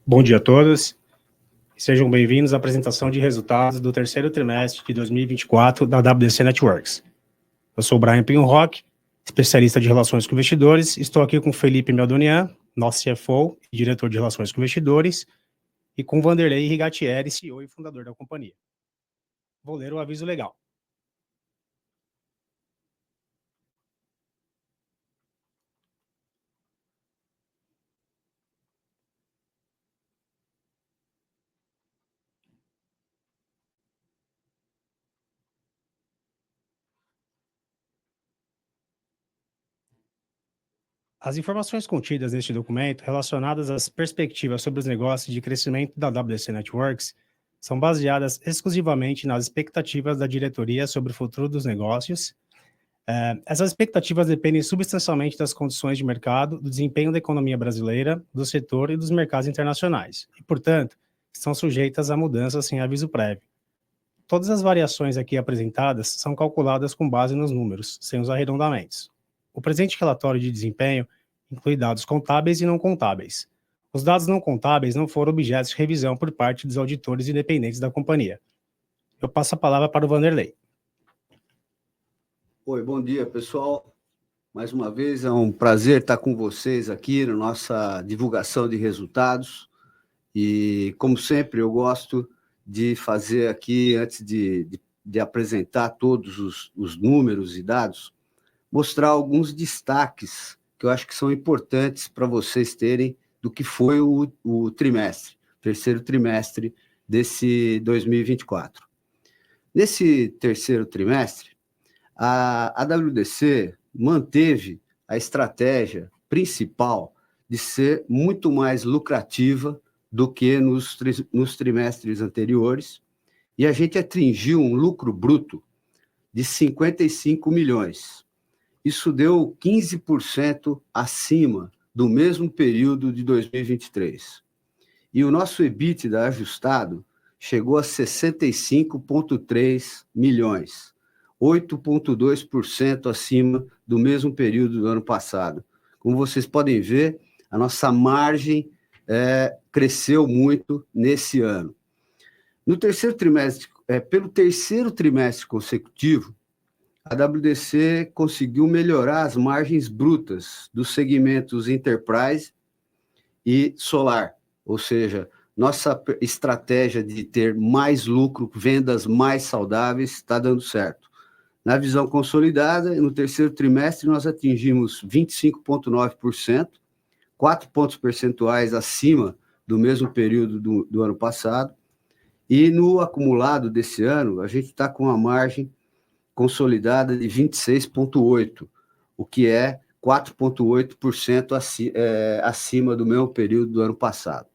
Bom dia a todos. Sejam bem-vindos à apresentação de resultados do terceiro trimestre de 2024 da WDC Networks. Eu sou o Brian Pinrock, especialista de relações com investidores. Estou aqui com o Felipe Meldonian, nosso CFO e diretor de relações com investidores, e com o Vanderlei Rigatieri, CEO e fundador da companhia. Vou ler o aviso legal. As informações contidas neste documento, relacionadas às perspectivas sobre os negócios de crescimento da WDC Networks, são baseadas exclusivamente nas expectativas da diretoria sobre o futuro dos negócios. Essas expectativas dependem substancialmente das condições de mercado, do desempenho da economia brasileira, do setor e dos mercados internacionais, e, portanto, estão sujeitas a mudanças sem aviso prévio. Todas as variações aqui apresentadas são calculadas com base nos números, sem os arredondamentos. O presente relatório de desempenho inclui dados contábeis e não contábeis. Os dados não contábeis não foram objeto de revisão por parte dos auditores independentes da companhia. Eu passo a palavra para o Vanderlei. Oi, bom dia, pessoal. Mais uma vez, é um prazer estar com vocês aqui na nossa divulgação de resultados. E, como sempre, eu gosto de fazer aqui, antes de apresentar todos os números e dados, mostrar alguns destaques que eu acho que são importantes para vocês terem do que foi o trimestre, terceiro trimestre desse 2024. Nesse terceiro trimestre, a WDC manteve a estratégia principal de ser muito mais lucrativa do que nos trimestres anteriores, e a gente atingiu um lucro bruto de 55 milhões. Isso deu 15% acima do mesmo período de 2023. E o nosso EBITDA ajustado chegou a 65,3 milhões, 8,2% acima do mesmo período do ano passado. Como vocês podem ver, a nossa margem cresceu muito nesse ano. No terceiro trimestre, pelo terceiro trimestre consecutivo, a WDC conseguiu melhorar as margens brutas dos segmentos Enterprise e Solar, ou seja, nossa estratégia de ter mais lucro, vendas mais saudáveis, está dando certo. Na visão consolidada, no terceiro trimestre, nós atingimos 25,9%, 4 pontos percentuais acima do mesmo período do ano passado, e no acumulado desse ano, a gente está com uma margem consolidada de 26,8%, o que é 4,8% acima do mesmo período do ano passado.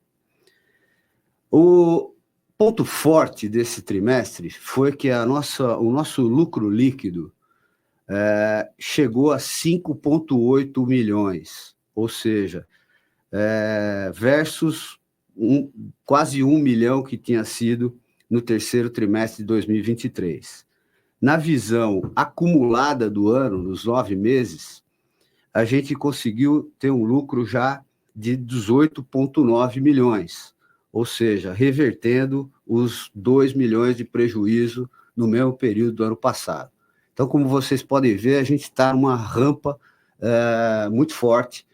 O ponto forte desse trimestre foi que o nosso lucro líquido chegou a 5,8 milhões, ou seja, versus quase 1 milhão que tinha sido no terceiro trimestre de 2023. Na visão acumulada do ano, nos 9 meses, a gente conseguiu ter um lucro já de 18,9 milhões, ou seja, revertendo os 2 milhões de prejuízo no mesmo período do ano passado. Então, como vocês podem ver, a gente está numa rampa muito forte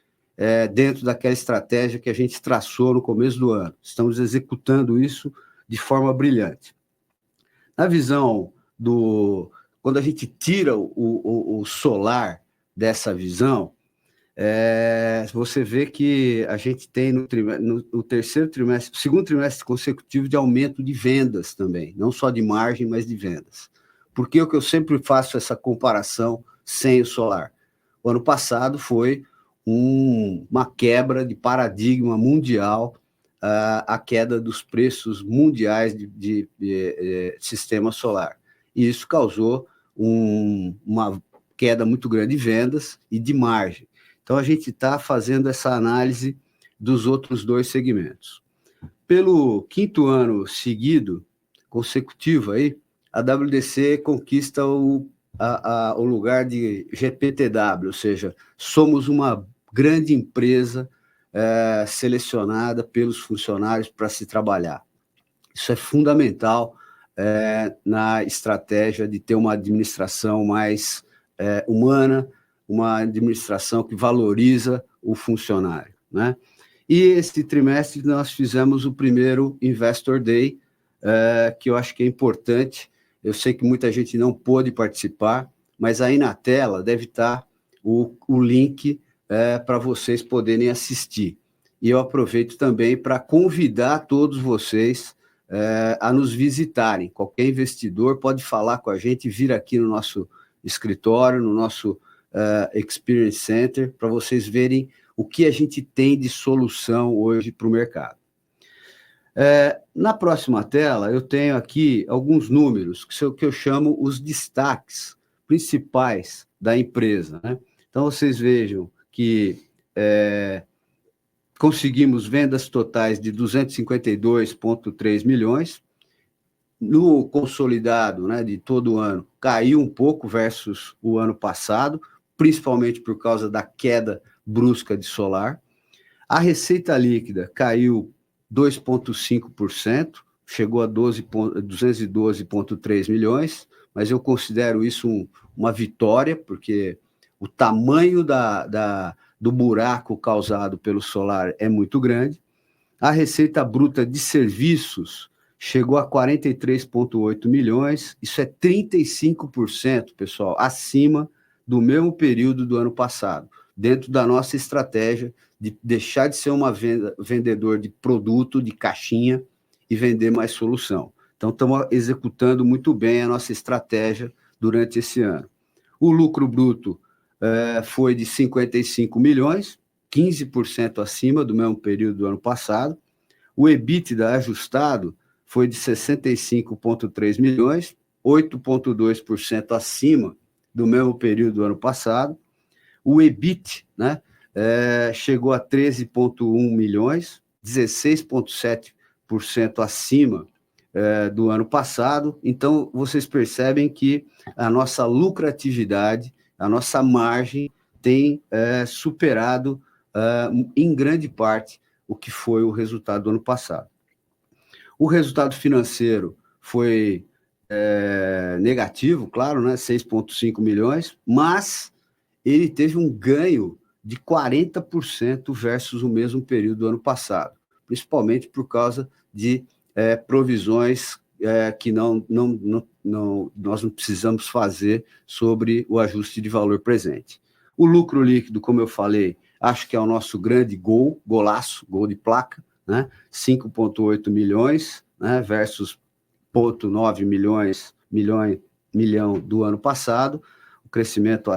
dentro daquela estratégia que a gente traçou no começo do ano. Estamos executando isso de forma brilhante. Na visão quando a gente tira o solar dessa visão, você vê que a gente tem no terceiro trimestre, segundo trimestre consecutivo de aumento de vendas também, não só de margem, mas de vendas. Por que eu sempre faço essa comparação sem o solar? O ano passado foi uma quebra de paradigma mundial, a queda dos preços mundiais de sistema solar. E isso causou uma queda muito grande de vendas e de margem. Então, a gente está fazendo essa análise dos outros dois segmentos. Pelo quinto ano seguido, consecutivo, aí, a WDC conquista o lugar de GPTW, ou seja, somos uma grande empresa selecionada pelos funcionários para se trabalhar. Isso é fundamental na estratégia de ter uma administração mais humana, uma administração que valoriza o funcionário, né? E esse trimestre nós fizemos o primeiro Investor Day, que eu acho que é importante. Eu sei que muita gente não pôde participar, mas aí na tela deve estar o link para vocês poderem assistir. E eu aproveito também para convidar todos vocês a nos visitarem. Qualquer investidor pode falar com a gente, vir aqui no nosso escritório, no nosso Experience Center, para vocês verem o que a gente tem de solução hoje para o mercado. Na próxima tela, eu tenho aqui alguns números que eu chamo os destaques principais da empresa, né? Então, vocês vejam que conseguimos vendas totais de 252,3 milhões. No consolidado, né, de todo o ano, caiu um pouco versus o ano passado, principalmente por causa da queda brusca de solar. A receita líquida caiu 2,5%, chegou a 212,3 milhões, mas eu considero isso uma vitória, porque o tamanho do buraco causado pelo solar é muito grande. A receita bruta de serviços chegou a 43,8 milhões, isso é 35%, pessoal, acima do mesmo período do ano passado, dentro da nossa estratégia de deixar de ser vendedor de produto, de caixinha, e vender mais solução. Então, estamos executando muito bem a nossa estratégia durante esse ano. O lucro bruto foi de 55 milhões, 15% acima do mesmo período do ano passado. O EBITDA ajustado foi de 65,3 milhões, 8,2% acima do mesmo período do ano passado. O EBIT, né, chegou a 13,1 milhões, 16,7% acima do ano passado. Então, vocês percebem que a nossa lucratividade, a nossa margem tem superado, em grande parte, o que foi o resultado do ano passado. O resultado financeiro foi negativo, claro, né, 6,5 milhões, mas ele teve um ganho de 40% versus o mesmo período do ano passado, principalmente por causa de provisões que nós não precisamos fazer sobre o ajuste de valor presente. O lucro líquido, como eu falei, acho que é o nosso grande golaço, gol de placa, né? 5,8 milhões, né? Versus 0,9 milhão do ano passado, o crescimento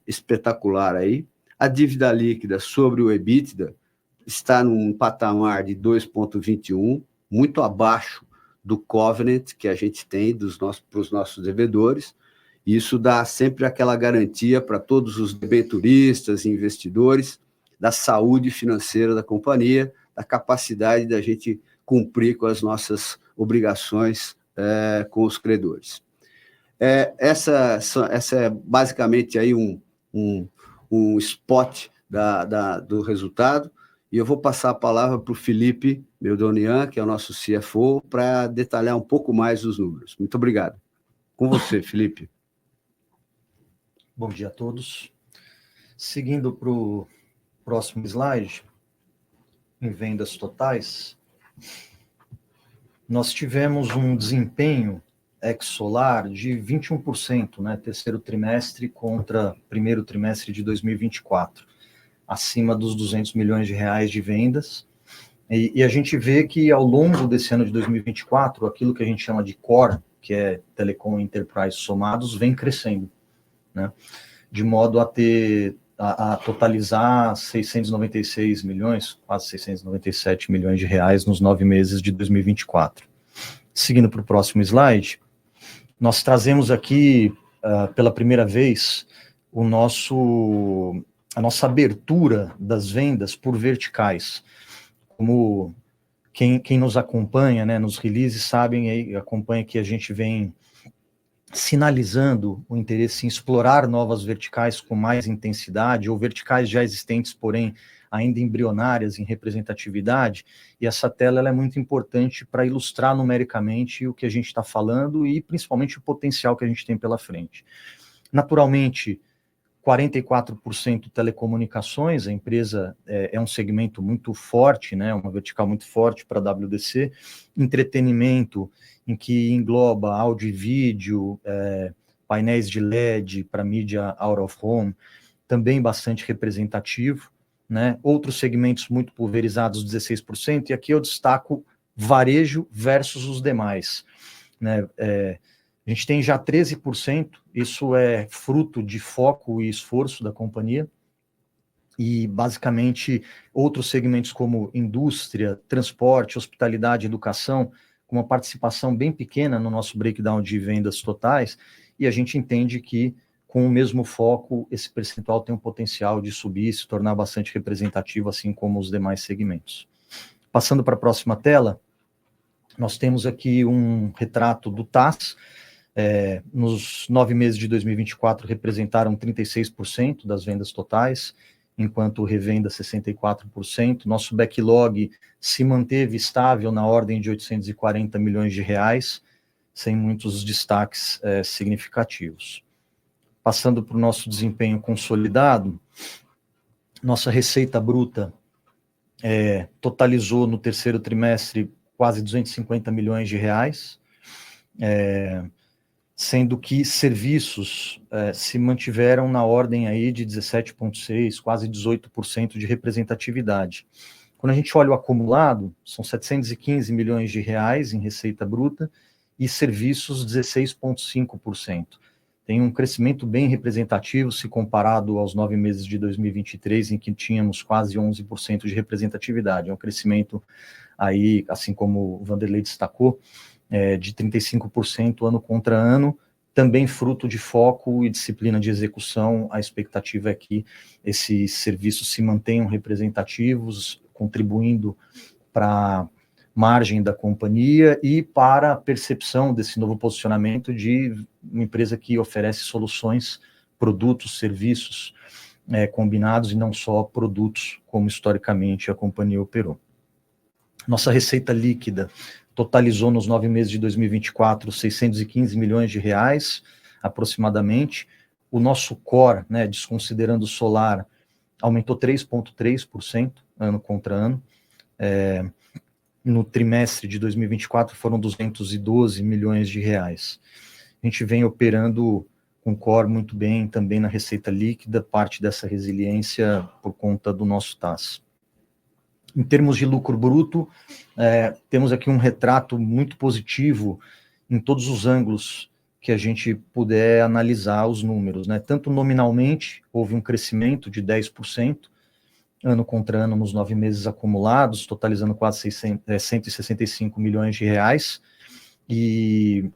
espetacular aí. A dívida líquida sobre o EBITDA está num patamar de 2,21, muito abaixo do covenant que a gente tem para os nossos devedores. Isso dá sempre aquela garantia para todos os debenturistas e investidores da saúde financeira da companhia, da capacidade da gente cumprir com as nossas obrigações com os credores. Essa é basicamente aí um spot do resultado, e eu vou passar a palavra para o Felipe Meldonian, que é o nosso CFO, para detalhar um pouco mais os números. Muito obrigado. Com você, Felipe. Bom dia a todos. Seguindo para o próximo slide, em vendas totais, nós tivemos um desempenho ex-solar de 21%, né, terceiro trimestre contra primeiro trimestre de 2024, acima dos 200 milhões de reais de vendas. E a gente vê que ao longo desse ano de 2024, aquilo que a gente chama de core, que é Telecom e Enterprise somados, vem crescendo, né, de modo a totalizar 696 milhões, quase 697 milhões de reais nos 9 meses de 2024. Seguindo para o próximo slide, nós trazemos aqui, pela primeira vez, a nossa abertura das vendas por verticais. Como quem nos acompanha, né, nos releases, sabem, acompanha que a gente vem sinalizando o interesse em explorar novas verticais com mais intensidade, ou verticais já existentes, porém ainda embrionárias em representatividade, e essa tela ela é muito importante para ilustrar numericamente o que a gente está falando e principalmente o potencial que a gente tem pela frente. Naturalmente, 44% telecomunicações, a empresa é um segmento muito forte, né, uma vertical muito forte para a WDC, entretenimento, em que engloba áudio e vídeo, painéis de LED para mídia out of home, também bastante representativo, né, outros segmentos muito pulverizados, 16%, e aqui eu destaco varejo versus os demais, né, a gente tem já 13%, isso é fruto de foco e esforço da companhia, e basicamente outros segmentos como indústria, transporte, hospitalidade, educação, com uma participação bem pequena no nosso breakdown de vendas totais, e a gente entende que com o mesmo foco, esse percentual tem um potencial de subir e se tornar bastante representativo, assim como os demais segmentos. Passando para a próxima tela, nós temos aqui um retrato do TAS. Nos 9 meses de 2024 representaram 36% das vendas totais, enquanto revenda 64%. Nosso backlog se manteve estável na ordem de 840 milhões de reais, sem muitos destaques significativos. Passando para o nosso desempenho consolidado, nossa receita bruta totalizou no terceiro trimestre quase 250 milhões de reais, sendo que serviços se mantiveram na ordem aí de 17,6%, quase 18% de representatividade. Quando a gente olha o acumulado, são 715 milhões de reais em receita bruta e serviços 16,5%. Tem um crescimento bem representativo se comparado aos 9 meses de 2023, em que tínhamos quase 11% de representatividade. É um crescimento aí, assim como o Vanderlei destacou, de 35% ano contra ano, também fruto de foco e disciplina de execução. A expectativa é que esses serviços se mantenham representativos, contribuindo para a margem da companhia e para a percepção desse novo posicionamento de uma empresa que oferece soluções, produtos, serviços combinados e não só produtos, como historicamente a companhia operou. Nossa receita líquida totalizou nos 9 meses de 2024 615 milhões de reais, aproximadamente. O nosso core, né, desconsiderando o solar, aumentou 3,3% ano contra ano. No trimestre de 2024 foram 212 milhões de reais. A gente vem operando com core muito bem também na receita líquida, parte dessa resiliência por conta do nosso TAS. Em termos de lucro bruto, temos aqui um retrato muito positivo em todos os ângulos que a gente puder analisar os números, né? Tanto nominalmente, houve um crescimento de 10%, ano contra ano nos 9 meses acumulados, totalizando quase 165 milhões de reais, e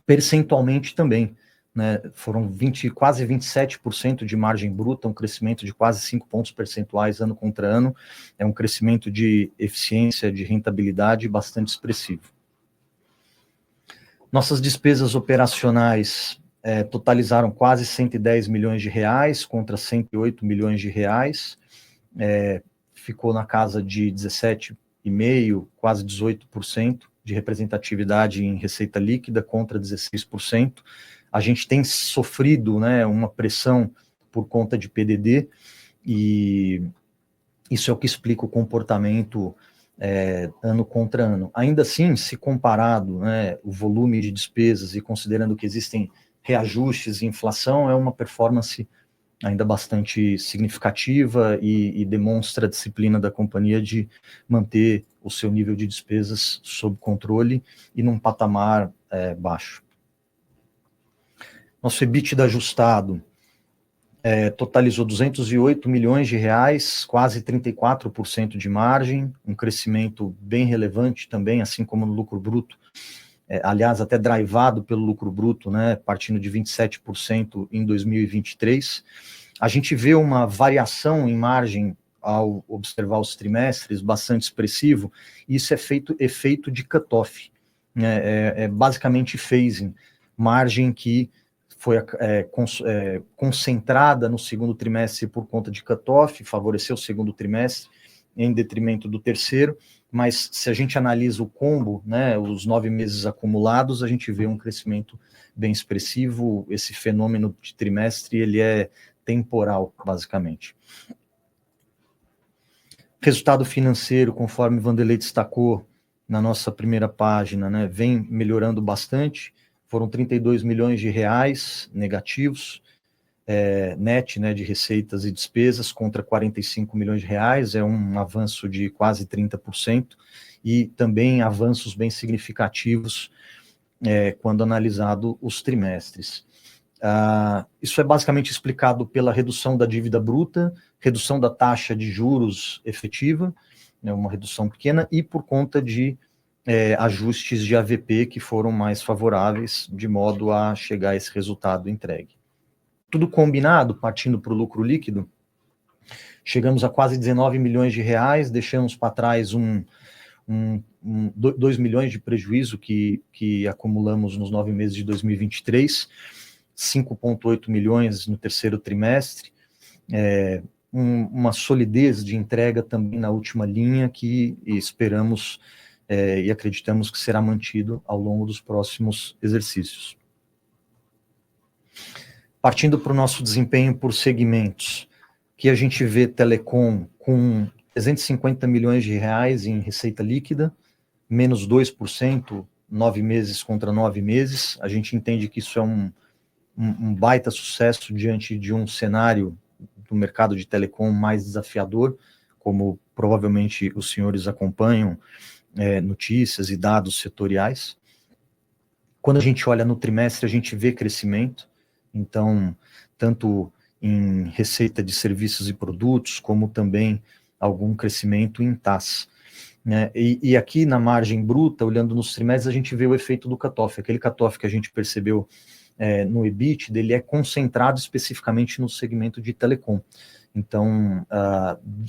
percentualmente também, né, foram quase 27% de margem bruta, um crescimento de quase 5 pontos percentuais ano contra ano, é um crescimento de eficiência, de rentabilidade bastante expressivo. Nossas despesas operacionais totalizaram quase 110 milhões de reais contra 108 milhões de reais, ficou na casa de 17,5%, quase 18% de representatividade em receita líquida contra 16%. A gente tem sofrido, né, uma pressão por conta de PDD, e isso é o que explica o comportamento ano contra ano. Ainda assim, se comparado, né, o volume de despesas e considerando que existem reajustes e inflação, é uma performance ainda bastante significativa e demonstra a disciplina da companhia de manter o seu nível de despesas sob controle e num patamar baixo. Nosso EBITDA ajustado totalizou 208 milhões de reais, quase 34% de margem, um crescimento bem relevante também, assim como no lucro bruto, aliás, até drivado pelo lucro bruto, né, partindo de 27% em 2023. A gente vê uma variação em margem ao observar os trimestres bastante expressivo, e isso é efeito de cut-off, né, basicamente phasing, margem que foi concentrada no segundo trimestre por conta de cutoff, favoreceu o segundo trimestre em detrimento do terceiro, mas se a gente analisa o combo, né, os 9 meses acumulados, a gente vê um crescimento bem expressivo. Esse fenômeno de trimestre, ele é temporal, basicamente. Resultado financeiro, conforme o Vanderlei destacou na nossa primeira página, né, vem melhorando bastante. Foram 32 milhões de reais negativos, net, né, de receitas e despesas, contra 45 milhões de reais, é um avanço de quase 30%, e também avanços bem significativos quando analisado os trimestres. Isso é basicamente explicado pela redução da dívida bruta, redução da taxa de juros efetiva, né, uma redução pequena, e por conta de ajustes de AVP que foram mais favoráveis, de modo a chegar a esse resultado entregue. Tudo combinado, partindo para o lucro líquido, chegamos a quase 19 milhões de reais, deixamos para trás 2 milhões de prejuízo que acumulamos nos 9 meses de 2023, 5,8 milhões no terceiro trimestre, uma solidez de entrega também na última linha que esperamos e acreditamos que será mantido ao longo dos próximos exercícios. Partindo para o nosso desempenho por segmentos, que a gente vê Telecom com 350 milhões de reais em receita líquida, menos 2%, 9 meses contra 9 meses. A gente entende que isso é um baita sucesso diante de um cenário do mercado de telecom mais desafiador, como provavelmente os senhores acompanham, notícias e dados setoriais. Quando a gente olha no trimestre, a gente vê crescimento, então, tanto em receita de serviços e produtos, como também algum crescimento em TAS. Né? E aqui na margem bruta, olhando nos trimestres, a gente vê o efeito do cutoff. Aquele cutoff que a gente percebeu no EBIT, ele é concentrado especificamente no segmento de telecom. Então,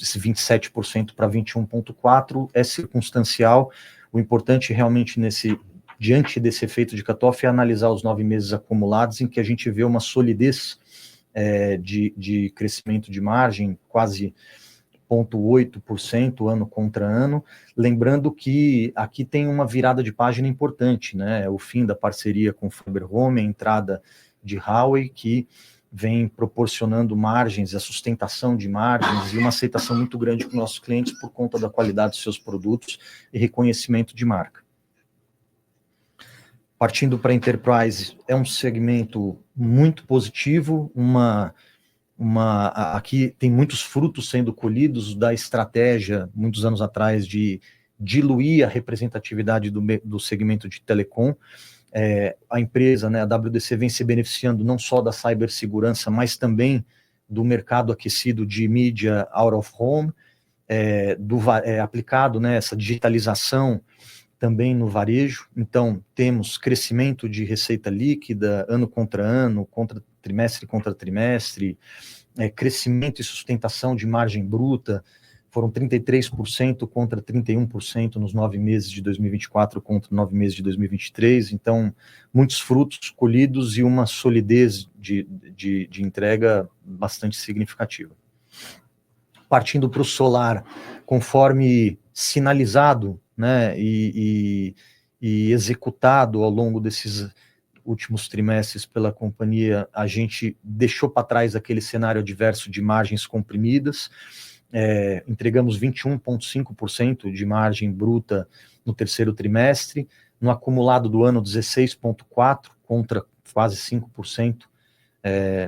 esse 27% para 21,4% é circunstancial. O importante realmente diante desse efeito de cutoff é analisar os 9 meses acumulados, em que a gente vê uma solidez de crescimento de margem, quase 0,8% ano contra ano, lembrando que aqui tem uma virada de página importante, né? O fim da parceria com o Fiber Home, a entrada de Huawei, que vem proporcionando margens, a sustentação de margens e uma aceitação muito grande com nossos clientes por conta da qualidade dos seus produtos e reconhecimento de marca. Partindo para a Enterprise, é um segmento muito positivo, aqui tem muitos frutos sendo colhidos da estratégia, muitos anos atrás, de diluir a representatividade do segmento de telecom. A empresa, né, a WDC, vem se beneficiando não só da cibersegurança, mas também do mercado aquecido de mídia out of home, aplicado, né, essa digitalização também no varejo. Então, temos crescimento de receita líquida, ano contra ano, trimestre contra trimestre, crescimento e sustentação de margem bruta, foram 33% contra 31% nos 9 meses de 2024 contra 9 meses de 2023, então, muitos frutos colhidos e uma solidez de entrega bastante significativa. Partindo para o solar, conforme sinalizado, né, e executado ao longo desses últimos trimestres pela companhia, a gente deixou para trás aquele cenário adverso de margens comprimidas, entregamos 21,5% de margem bruta no terceiro trimestre, no acumulado do ano 16,4% contra quase 5%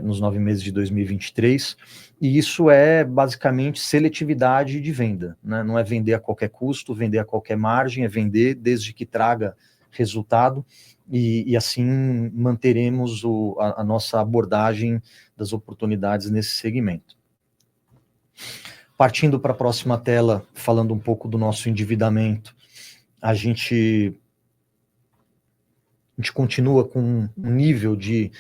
nos 9 meses de 2023, e isso é basicamente seletividade de venda, né? Não é vender a qualquer custo, vender a qualquer margem, é vender desde que traga resultado, e assim manteremos a nossa abordagem das oportunidades nesse segmento. Partindo para a próxima tela, falando um pouco do nosso endividamento, a gente continua com um nível de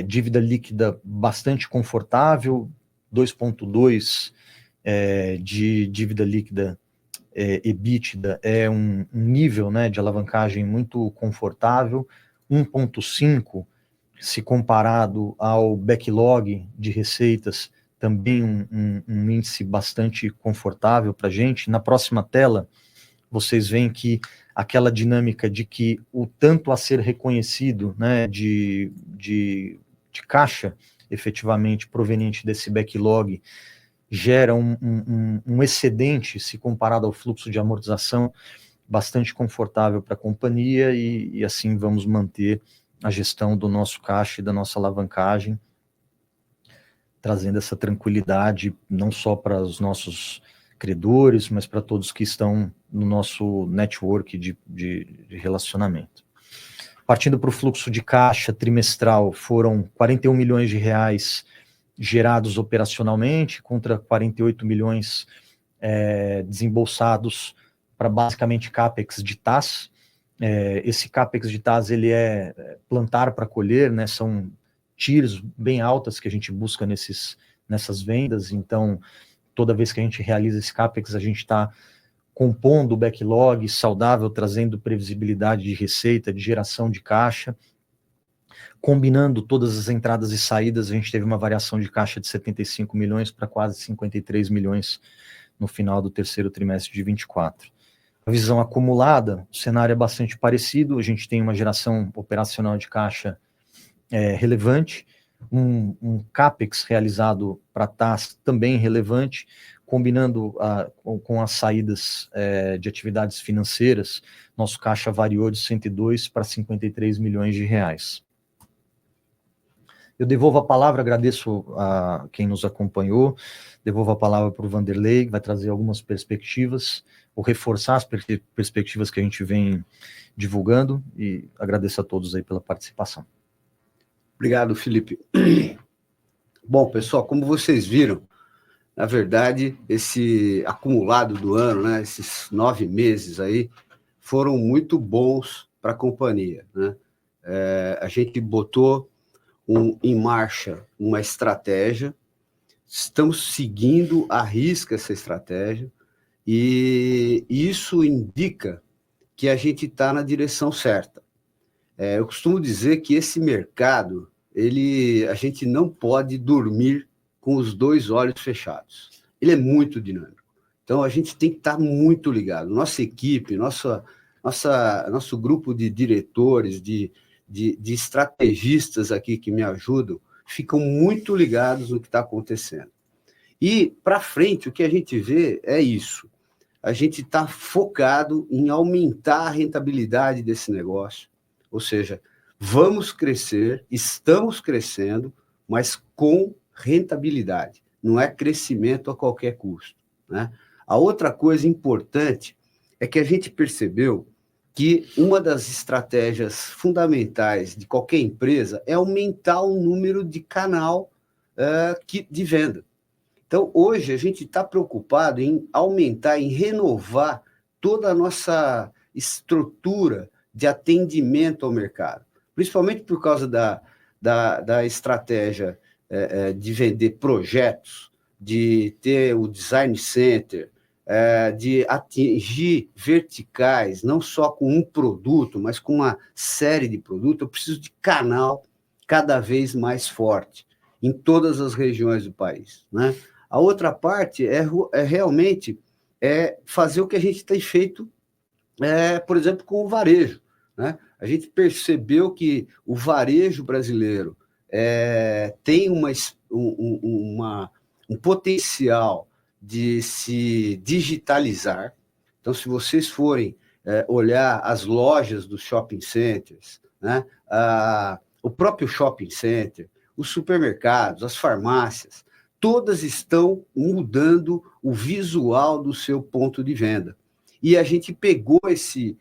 dívida líquida bastante confortável, 2,2 de dívida líquida EBITDA, é um nível, né, de alavancagem muito confortável, 1,5, se comparado ao backlog de receitas, também um índice bastante confortável para a gente. Na próxima tela, vocês veem que aquela dinâmica de que o tanto a ser reconhecido, né, de caixa, efetivamente, proveniente desse backlog, gera um excedente, se comparado ao fluxo de amortização, bastante confortável para a companhia, e assim vamos manter a gestão do nosso caixa e da nossa alavancagem, trazendo essa tranquilidade não só para os nossos credores, mas para todos que estão no nosso network de relacionamento. Partindo para o fluxo de caixa trimestral, foram 41 milhões de reais gerados operacionalmente, contra 48 milhões desembolsados para basicamente CAPEX de TAS. Esse CAPEX de TAS, ele é plantar para colher, né? São tiers bem altas que a gente busca nessas vendas. Então, toda vez que a gente realiza esse CAPEX, a gente está compondo o backlog saudável, trazendo previsibilidade de receita, de geração de caixa. Combinando todas as entradas e saídas, a gente teve uma variação de caixa de 75 milhões para quase 53 milhões no final do terceiro trimestre de 24. A visão acumulada, o cenário é bastante parecido, a gente tem uma geração operacional de caixa relevante, um CAPEX realizado para TAS também relevante, combinando com as saídas de atividades financeiras, nosso caixa variou de 102 para 53 milhões de reais. Eu devolvo a palavra, agradeço a quem nos acompanhou, devolvo a palavra para o Vanderlei, que vai trazer algumas perspectivas, ou reforçar as perspectivas que a gente vem divulgando, e agradeço a todos aí pela participação. Obrigado, Felipe. Bom, pessoal, como vocês viram, na verdade, esse acumulado do ano, né, esses 9 meses aí, foram muito bons para a companhia, né? A gente botou em marcha uma estratégia, estamos seguindo à risca essa estratégia, e isso indica que a gente está na direção certa. Eu costumo dizer que esse mercado, a gente não pode dormir com os 2 olhos fechados. Ele é muito dinâmico. Então, a gente tem que estar muito ligado. Nossa equipe, nosso grupo de diretores, de estrategistas aqui que me ajudam, ficam muito ligados no que está acontecendo. E, para frente, o que a gente vê é isso. A gente está focado em aumentar a rentabilidade desse negócio. Ou seja, vamos crescer, estamos crescendo, mas com rentabilidade. Não é crescimento a qualquer custo, né? A outra coisa importante é que a gente percebeu que uma das estratégias fundamentais de qualquer empresa é aumentar o número de canal de venda. Então, hoje, a gente está preocupado em aumentar, em renovar toda a nossa estrutura de atendimento ao mercado, principalmente por causa da estratégia de vender projetos, de ter o design center, de atingir verticais, não só com um produto, mas com uma série de produtos. Eu preciso de canal cada vez mais forte em todas as regiões do país, né? A outra parte é realmente fazer o que a gente tem feito, por exemplo, com o varejo, né? A gente percebeu que o varejo brasileiro tem um potencial de se digitalizar. Então, se vocês forem olhar as lojas dos shopping centers, né, o próprio shopping center, os supermercados, as farmácias, todas estão mudando o visual do seu ponto de venda. E a gente pegou esse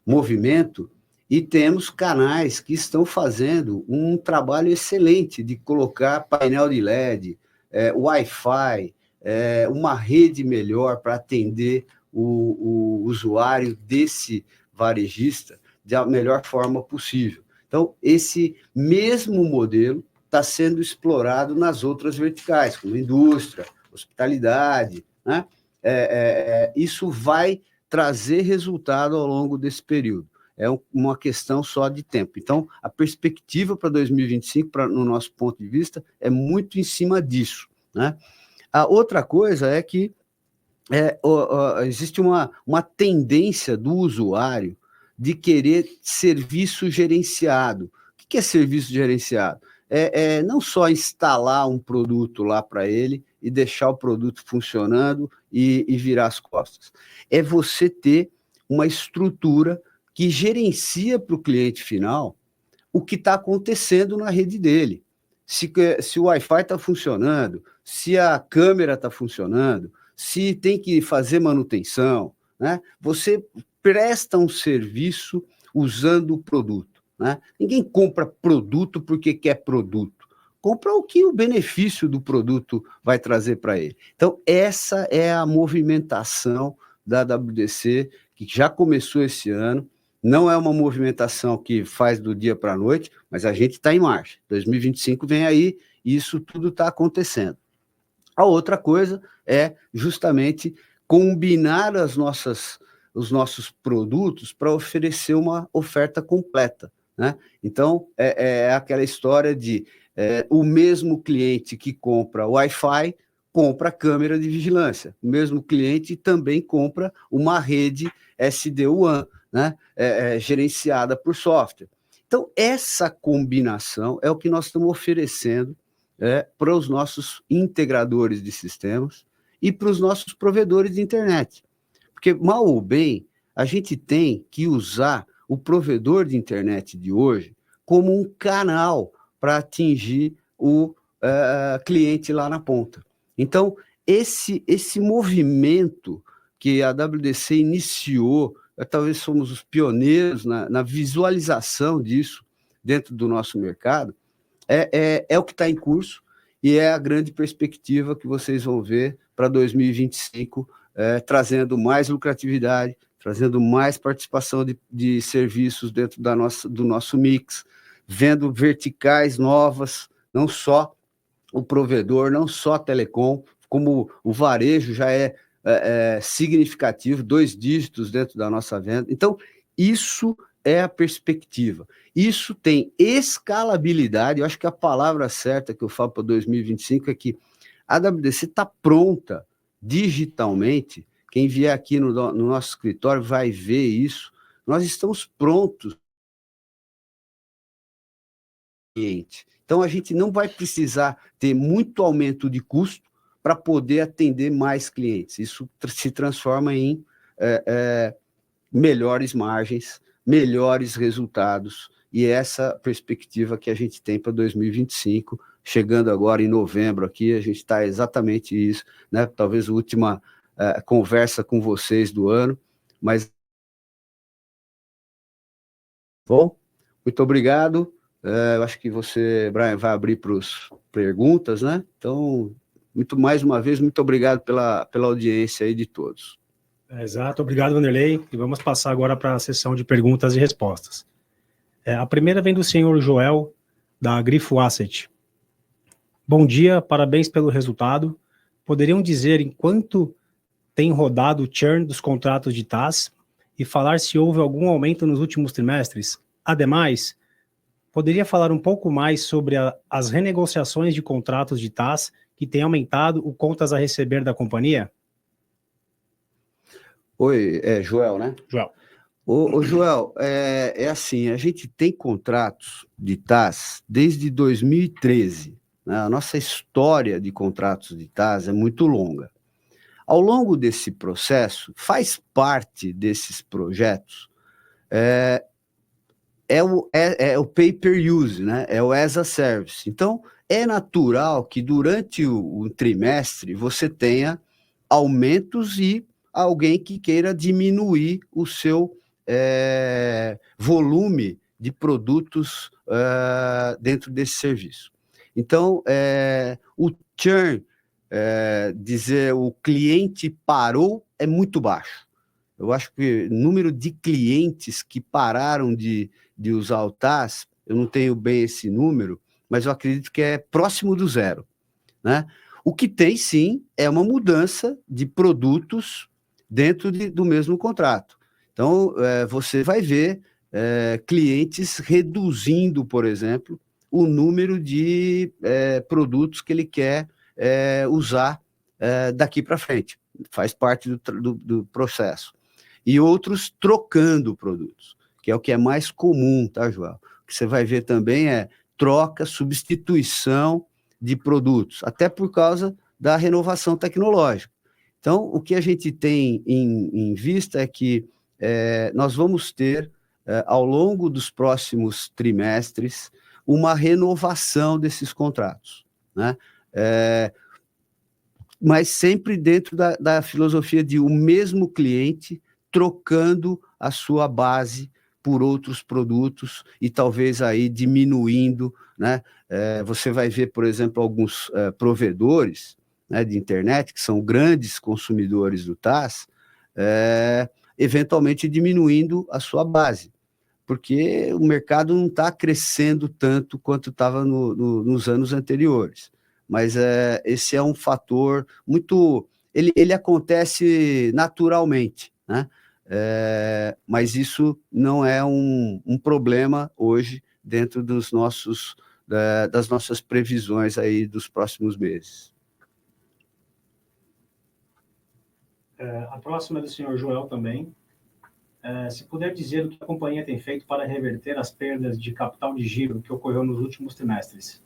movimento e temos canais que estão fazendo um trabalho excelente de colocar painel de LED, Wi-Fi, uma rede melhor para atender o usuário desse varejista da melhor forma possível. Então, esse mesmo modelo está sendo explorado nas outras verticais, como indústria, hospitalidade, né? Isso vai trazer resultado ao longo desse período. É uma questão só de tempo. Então, a perspectiva para 2025, no nosso ponto de vista, é muito em cima disso, né? A outra coisa é que existe uma tendência do usuário de querer serviço gerenciado. O que é serviço gerenciado? Não só instalar um produto lá para ele e deixar o produto funcionando e virar as costas. É você ter uma estrutura que gerencia para o cliente final o que está acontecendo na rede dele. Se o Wi-Fi está funcionando, se a câmera está funcionando, se tem que fazer manutenção, né? Você presta um serviço usando o produto, né? Ninguém compra produto porque quer produto. Compra o que o benefício do produto vai trazer para ele. Então, essa é a movimentação da WDC, que já começou esse ano. Não é uma movimentação que faz do dia para a noite, mas a gente está em marcha. 2025 vem aí e isso tudo está acontecendo. A outra coisa é justamente combinar os nossos produtos para oferecer uma oferta completa, né? Então, é aquela história de o mesmo cliente que compra Wi-Fi, compra câmera de vigilância. O mesmo cliente também compra uma rede SD-WAN, né? Gerenciada por software. Então, essa combinação é o que nós estamos oferecendo para os nossos integradores de sistemas e para os nossos provedores de internet. Porque, mal ou bem, a gente tem que usar o provedor de internet de hoje como um canal para atingir o cliente lá na ponta. Então, esse movimento que a WDC iniciou, talvez somos os pioneiros na visualização disso dentro do nosso mercado, é o que está em curso e é a grande perspectiva que vocês vão ver para 2025, trazendo mais lucratividade, trazendo mais participação de serviços dentro do nosso mix, vendo verticais novas, não só o provedor, não só a telecom, como o varejo já é significativo, 2 dígitos dentro da nossa venda. Então, isso é a perspectiva. Isso tem escalabilidade. Eu acho que a palavra certa que eu falo para 2025 é que a WDC está pronta digitalmente. Quem vier aqui no nosso escritório vai ver isso. Nós estamos prontos. Então, a gente não vai precisar ter muito aumento de custo para poder atender mais clientes. Isso se transforma em melhores margens, melhores resultados, e essa perspectiva que a gente tem para 2025, chegando agora em novembro aqui, a gente está exatamente isso, né? Talvez a última conversa com vocês do ano, mas... Bom, muito obrigado. Eu acho que você, Brian, vai abrir para as perguntas, né? Então, mais uma vez, muito obrigado pela audiência aí de todos. Exato, obrigado, Wanderley. E vamos passar agora para a sessão de perguntas e respostas. A primeira vem do senhor Joel, da Grifo Asset. Bom dia, parabéns pelo resultado. Poderiam dizer em quanto tem rodado o churn dos contratos de TaaS e falar se houve algum aumento nos últimos trimestres? Ademais, poderia falar um pouco mais sobre as renegociações de contratos de TaaS que têm aumentado o contas a receber da companhia? Oi, Joel, né? Joel. Ô Joel, assim, a gente tem contratos de TaaS desde 2013, né? A nossa história de contratos de TaaS é muito longa. Ao longo desse processo, faz parte desses projetos o pay-per-use, né? É o as a service. Então, é natural que durante o trimestre você tenha aumentos e alguém que queira diminuir o seu volume de produtos dentro desse serviço. Então, o churn, dizer o cliente parou, é muito baixo. Eu acho que o número de clientes que pararam de usar o TaaS, eu não tenho bem esse número, mas eu acredito que é próximo do zero, né? O que tem, sim, é uma mudança de produtos dentro do mesmo contrato. Então, você vai ver clientes reduzindo, por exemplo, o número de produtos que ele quer usar daqui para frente. Faz parte do processo. E outros trocando produtos, que é o que é mais comum, tá, João? O que você vai ver também é troca, substituição de produtos, até por causa da renovação tecnológica. Então, o que a gente tem em vista é que nós vamos ter, ao longo dos próximos trimestres, uma renovação desses contratos, né? Mas sempre dentro da filosofia de o mesmo cliente trocando a sua base por outros produtos e talvez aí diminuindo, né? Você vai ver, por exemplo, alguns provedores, né, de internet, que são grandes consumidores do TaaS, eventualmente diminuindo a sua base, porque o mercado não está crescendo tanto quanto estava nos anos anteriores. Mas esse é um fator muito... Ele acontece naturalmente, né? Mas isso não é um problema hoje dentro das nossas previsões aí dos próximos meses. A próxima é do senhor Joel também. Se puder dizer o que a companhia tem feito para reverter as perdas de capital de giro que ocorreu nos últimos trimestres.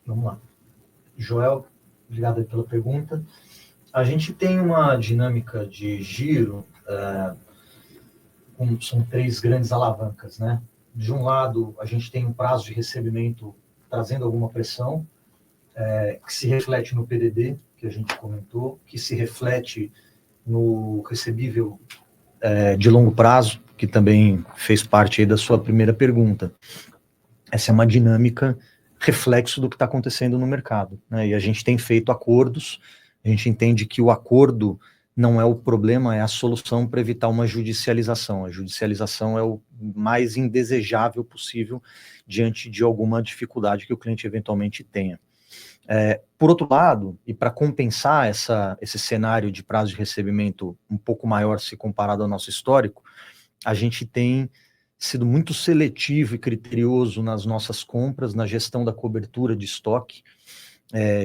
Vamos lá. Joel, obrigado pela pergunta. A gente tem uma dinâmica de giro, são 3 grandes alavancas, né? De um lado, a gente tem um prazo de recebimento trazendo alguma pressão, que se reflete no PDD, que a gente comentou, que se reflete no recebível de longo prazo, que também fez parte aí da sua primeira pergunta. Essa é uma dinâmica reflexo do que está acontecendo no mercado, né? E a gente tem feito acordos, a gente entende que o acordo não é o problema, é a solução para evitar uma judicialização. A judicialização é o mais indesejável possível diante de alguma dificuldade que o cliente eventualmente tenha. Por outro lado, e para compensar esse cenário de prazo de recebimento um pouco maior se comparado ao nosso histórico, a gente tem sido muito seletivo e criterioso nas nossas compras, na gestão da cobertura de estoque,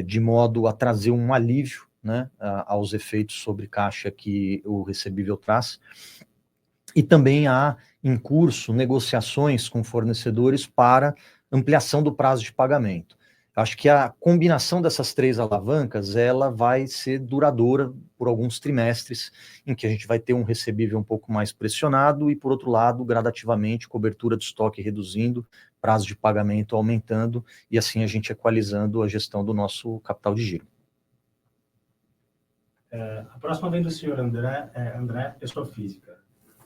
de modo a trazer um alívio, né, aos efeitos sobre caixa que o recebível traz. E também há em curso negociações com fornecedores para ampliação do prazo de pagamento. Acho que a combinação dessas 3 alavancas, ela vai ser duradoura por alguns trimestres, em que a gente vai ter um recebível um pouco mais pressionado e, por outro lado, gradativamente, cobertura de estoque reduzindo, prazo de pagamento aumentando, e assim a gente equalizando a gestão do nosso capital de giro. A próxima vem do senhor André, pessoa física.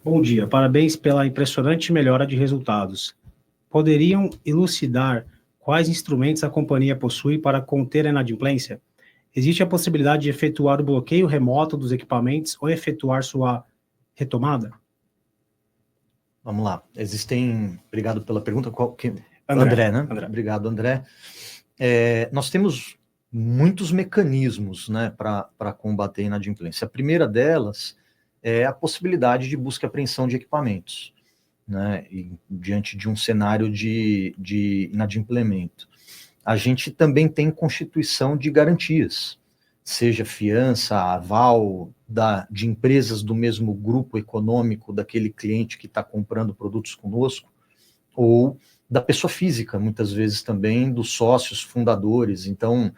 Bom dia, parabéns pela impressionante melhora de resultados. Poderiam elucidar quais instrumentos a companhia possui para conter a inadimplência? Existe a possibilidade de efetuar o bloqueio remoto dos equipamentos ou efetuar sua retomada? Vamos lá. Obrigado pela pergunta. André, né? André. Obrigado, André. Nós temos muitos mecanismos, né, para combater a inadimplência. A primeira delas é a possibilidade de busca e apreensão de equipamentos, né, e diante de um cenário de inadimplemento. A gente também tem constituição de garantias, seja fiança, aval de empresas do mesmo grupo econômico daquele cliente que está comprando produtos conosco, ou da pessoa física, muitas vezes também dos sócios fundadores. Então,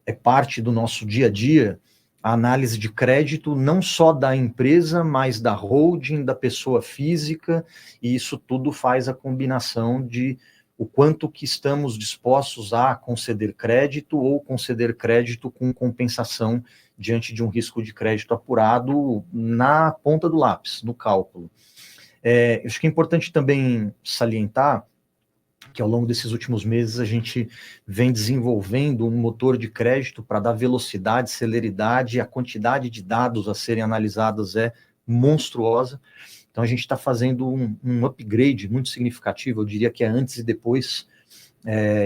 é parte do nosso dia a dia a análise de crédito, não só da empresa, mas da holding, da pessoa física, e isso tudo faz a combinação de o quanto que estamos dispostos a conceder crédito ou conceder crédito com compensação diante de um risco de crédito apurado na ponta do lápis, no cálculo. Acho que é importante também salientar que ao longo desses últimos meses a gente vem desenvolvendo um motor de crédito para dar velocidade, celeridade, a quantidade de dados a serem analisados é monstruosa. Então a gente está fazendo um upgrade muito significativo, eu diria que é antes e depois,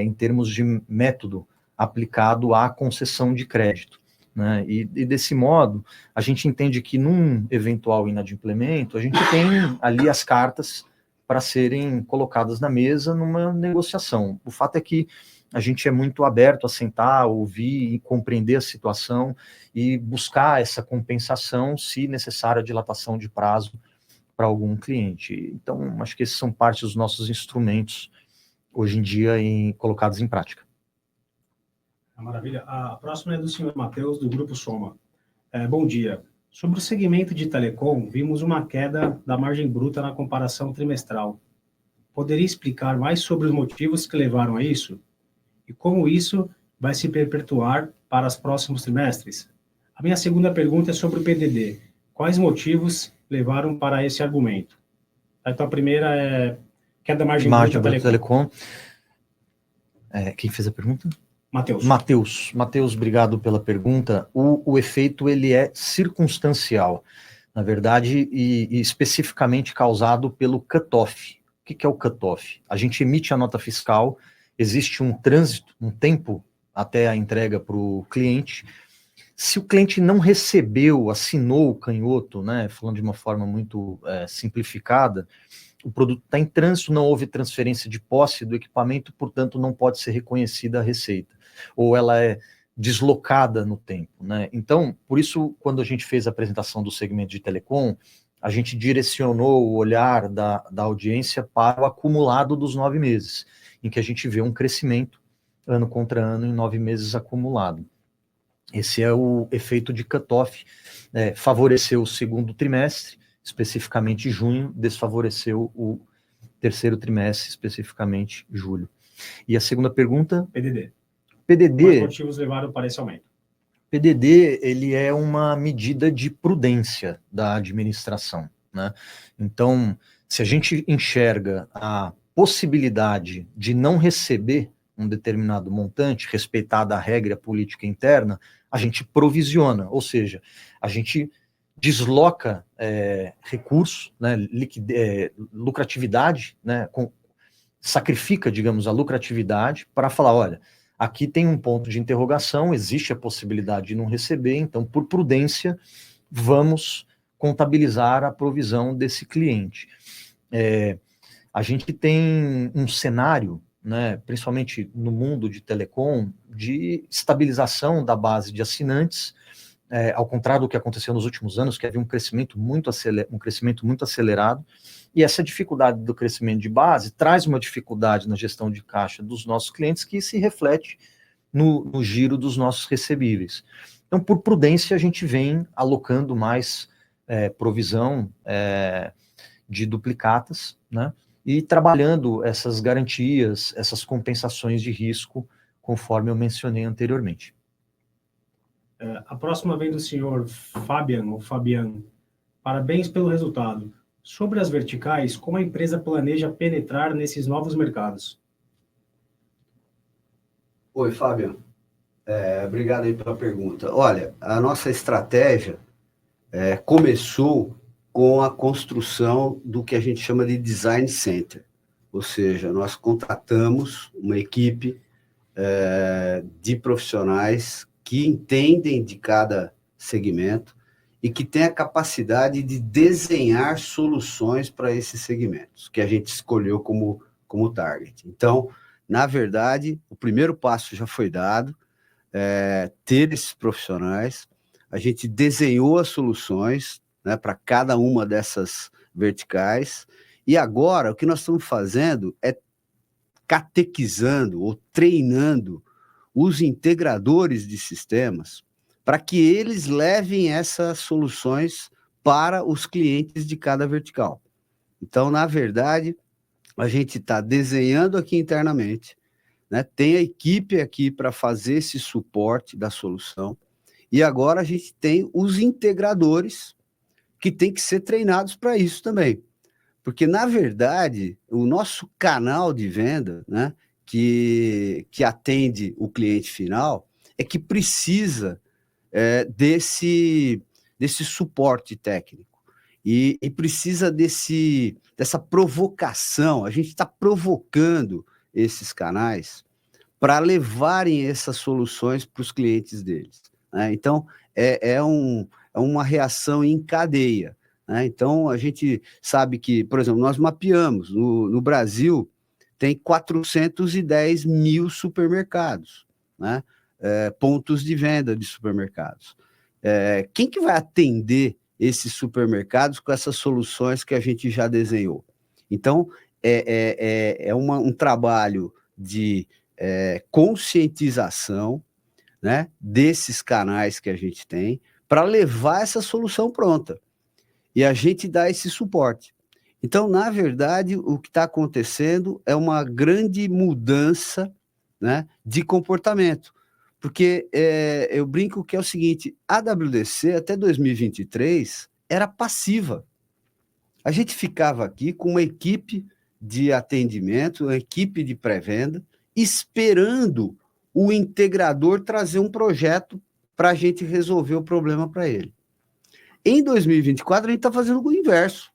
em termos de método aplicado à concessão de crédito. né? E desse modo, a gente entende que num eventual inadimplemento, a gente tem ali as cartas para serem colocadas na mesa numa negociação. O fato é que a gente é muito aberto a sentar, ouvir e compreender a situação e buscar essa compensação, se necessária, a dilatação de prazo para algum cliente. Então, acho que esses são parte dos nossos instrumentos hoje em dia colocados em prática. Maravilha. A próxima é do senhor Matheus, do Grupo Soma. Bom dia. Sobre o segmento de telecom, vimos uma queda da margem bruta na comparação trimestral. Poderia explicar mais sobre os motivos que levaram a isso? E como isso vai se perpetuar para os próximos trimestres? A minha segunda pergunta é sobre o PDD. Quais motivos levaram para esse argumento? Então, a primeira é queda da margem bruta da telecom. Quem fez a pergunta? Matheus, obrigado pela pergunta. O efeito ele é circunstancial, na verdade, e especificamente causado pelo cutoff. O que é o cutoff? A gente emite a nota fiscal, existe um trânsito, um tempo até a entrega para o cliente. Se o cliente não recebeu, assinou o canhoto, né, falando de uma forma muito simplificada, o produto está em trânsito, não houve transferência de posse do equipamento, portanto não pode ser reconhecida a receita, ou ela é deslocada no tempo, né? Então, por isso, quando a gente fez a apresentação do segmento de telecom, a gente direcionou o olhar da audiência para o acumulado dos 9 meses, em que a gente vê um crescimento ano contra ano em 9 meses acumulado. Esse é o efeito de cutoff, favoreceu o segundo trimestre, especificamente junho, desfavoreceu o terceiro trimestre, especificamente julho. E a segunda pergunta? PDD. Quais motivos levaram para esse aumento? PDD, ele é uma medida de prudência da administração, né? Então, se a gente enxerga a possibilidade de não receber um determinado montante, respeitada a regra política interna, a gente provisiona, ou seja, a gente desloca recursos, né, lucratividade, né, sacrifica, digamos, a lucratividade para falar, olha, aqui tem um ponto de interrogação, existe a possibilidade de não receber, então, por prudência, vamos contabilizar a provisão desse cliente. A gente tem um cenário, né, principalmente no mundo de telecom, de estabilização da base de assinantes, ao contrário do que aconteceu nos últimos anos, que havia um crescimento muito acelerado, e essa dificuldade do crescimento de base traz uma dificuldade na gestão de caixa dos nossos clientes que se reflete no giro dos nossos recebíveis. Então, por prudência, a gente vem alocando mais provisão de duplicatas, né, e trabalhando essas garantias, essas compensações de risco, conforme eu mencionei anteriormente. A próxima vem do senhor Fabian. Parabéns pelo resultado. Sobre as verticais, como a empresa planeja penetrar nesses novos mercados? Oi, Fabian. Obrigado aí pela pergunta. Olha, a nossa estratégia começou com a construção do que a gente chama de Design Center. Ou seja, nós contratamos uma equipe de profissionais que entendem de cada segmento e que tem a capacidade de desenhar soluções para esses segmentos, que a gente escolheu como target. Então, na verdade, o primeiro passo já foi dado, ter esses profissionais, a gente desenhou as soluções, né, para cada uma dessas verticais, e agora o que nós estamos fazendo é catequizando ou treinando os integradores de sistemas para que eles levem essas soluções para os clientes de cada vertical. Então, na verdade, a gente está desenhando aqui internamente, né? Tem a equipe aqui para fazer esse suporte da solução, e agora a gente tem os integradores que têm que ser treinados para isso também. Porque, na verdade, o nosso canal de venda, né, que atende o cliente final, é que precisa desse suporte técnico e precisa dessa provocação. A gente está provocando esses canais para levarem essas soluções para os clientes deles. né? Então, é uma reação em cadeia, né? Então, a gente sabe que, por exemplo, nós mapeamos, no Brasil, tem 410 mil supermercados, né? Pontos de venda de supermercados. Quem que vai atender esses supermercados com essas soluções que a gente já desenhou? Então, um trabalho de conscientização, né, desses canais que a gente tem, para levar essa solução pronta. E a gente dá esse suporte. Então, na verdade, o que está acontecendo é uma grande mudança, né, de comportamento. Porque eu brinco que é o seguinte, a WDC até 2023 era passiva. A gente ficava aqui com uma equipe de atendimento, uma equipe de pré-venda, esperando o integrador trazer um projeto para a gente resolver o problema para ele. Em 2024, a gente está fazendo o inverso.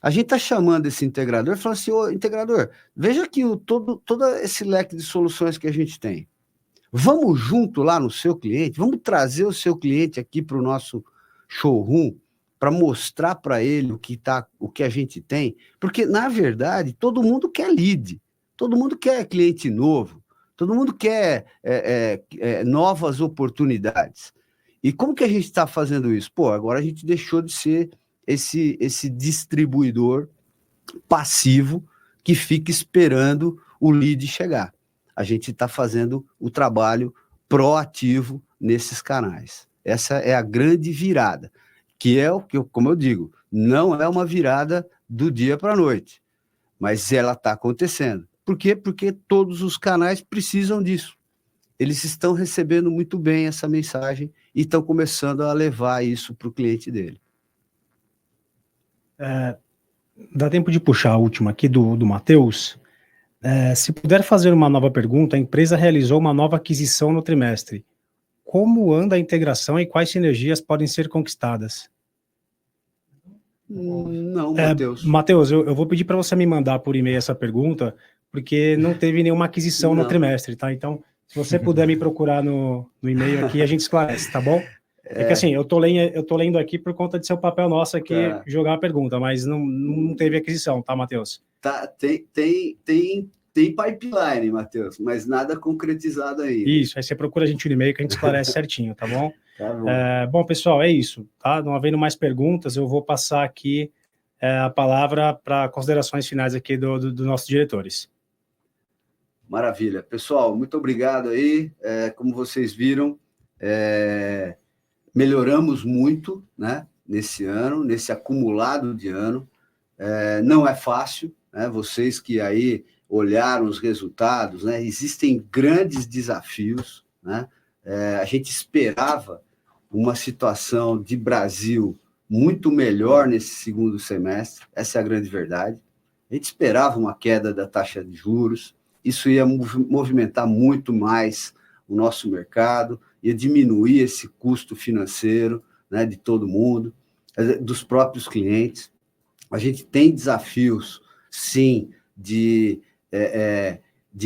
A gente está chamando esse integrador e falando assim, ô, integrador, veja aqui todo esse leque de soluções que a gente tem. Vamos junto lá no seu cliente, vamos trazer o seu cliente aqui para o nosso showroom para mostrar para ele o que a gente tem, porque, na verdade, todo mundo quer lead, todo mundo quer cliente novo, todo mundo quer novas oportunidades. E como que a gente está fazendo isso? Pô, agora a gente deixou de ser esse distribuidor passivo que fica esperando o lead chegar. A gente está fazendo o trabalho proativo nesses canais. Essa é a grande virada, que é o que, como eu digo, não é uma virada do dia para a noite, mas ela está acontecendo. Por quê? Porque todos os canais precisam disso. Eles estão recebendo muito bem essa mensagem e estão começando a levar isso para o cliente dele. Dá tempo de puxar a última aqui do Matheus. Se puder fazer uma nova pergunta, a empresa realizou uma nova aquisição no trimestre. Como anda a integração e quais sinergias podem ser conquistadas? Não, Matheus. Matheus, eu vou pedir para você me mandar por e-mail essa pergunta, porque não teve nenhuma aquisição no trimestre, tá? Então, se você puder me procurar no e-mail aqui, a gente esclarece, tá bom? É que assim, eu tô lendo aqui por conta de ser o papel nosso aqui, jogar a pergunta, mas não teve aquisição, tá, Matheus? Tá, tem pipeline, Matheus, mas nada concretizado ainda. Isso, aí você procura a gente no e-mail que a gente esclarece certinho, tá bom? Tá bom. Bom, pessoal, é isso, tá? Não havendo mais perguntas, eu vou passar aqui a palavra para considerações finais aqui dos nossos diretores. Maravilha. Pessoal, muito obrigado aí. Como vocês viram, melhoramos muito, né, nesse ano, nesse acumulado de ano. Não é fácil, né? Vocês que aí olharam os resultados, né? Existem grandes desafios, né? A gente esperava uma situação de Brasil muito melhor nesse segundo semestre, essa é a grande verdade. A gente esperava uma queda da taxa de juros, isso ia movimentar muito mais o nosso mercado, ia diminuir esse custo financeiro, né, de todo mundo, dos próprios clientes. A gente tem desafios, sim, de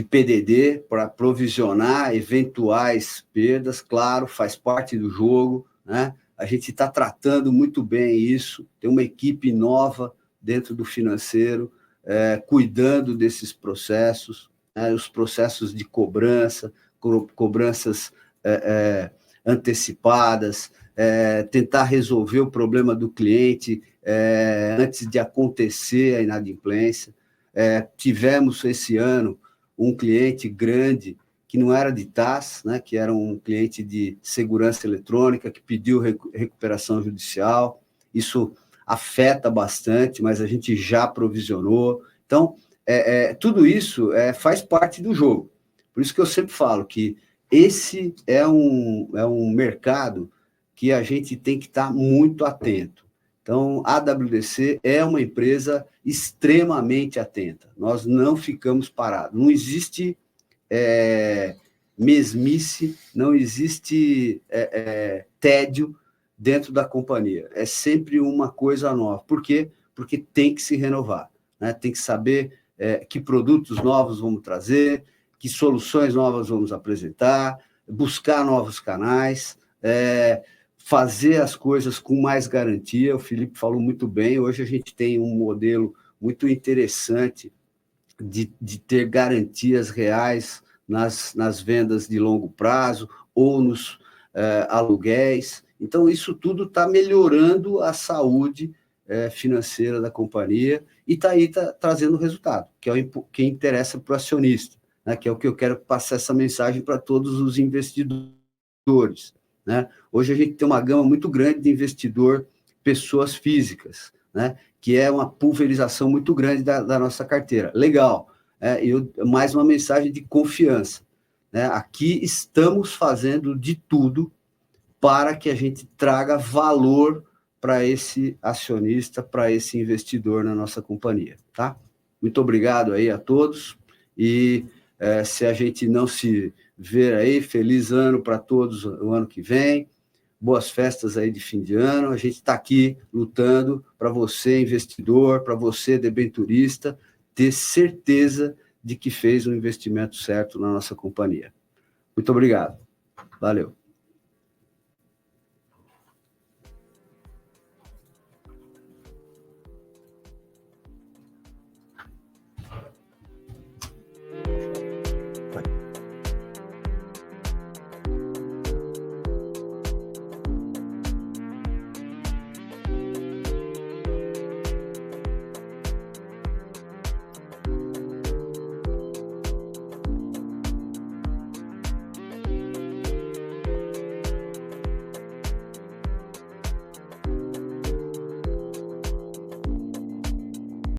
PDD para provisionar eventuais perdas, claro, faz parte do jogo, né? A gente está tratando muito bem isso, tem uma equipe nova dentro do financeiro, cuidando desses processos, os processos de cobrança, cobranças antecipadas, tentar resolver o problema do cliente antes de acontecer a inadimplência. Tivemos esse ano um cliente grande que não era de TAS, né, que era um cliente de segurança eletrônica, que pediu recuperação judicial. Isso afeta bastante, mas a gente já provisionou. Então, tudo isso faz parte do jogo. Por isso que eu sempre falo que esse é um mercado que a gente tem que estar muito atento. Então, a WDC é uma empresa extremamente atenta. Nós não ficamos parados. Não existe mesmice, não existe tédio dentro da companhia. É sempre uma coisa nova. Por quê? Porque tem que se renovar, né? Tem que saber que produtos novos vamos trazer, que soluções novas vamos apresentar, buscar novos canais, fazer as coisas com mais garantia. O Felipe falou muito bem, hoje a gente tem um modelo muito interessante de ter garantias reais nas vendas de longo prazo ou nos aluguéis. Então, isso tudo está melhorando a saúde financeira da companhia e está aí trazendo resultado, que é o que interessa para o acionista, né, que é o que eu quero passar essa mensagem para todos os investidores. Né? Hoje a gente tem uma gama muito grande de investidor, pessoas físicas, né, que é uma pulverização muito grande da nossa carteira. Legal, mais uma mensagem de confiança. Né? Aqui estamos fazendo de tudo para que a gente traga valor para esse acionista, para esse investidor na nossa companhia. Tá? Muito obrigado aí a todos e se a gente não se ver aí, feliz ano para todos o ano que vem, boas festas aí de fim de ano, a gente está aqui lutando para você, investidor, para você, debenturista, ter certeza de que fez um investimento certo na nossa companhia. Muito obrigado. Valeu.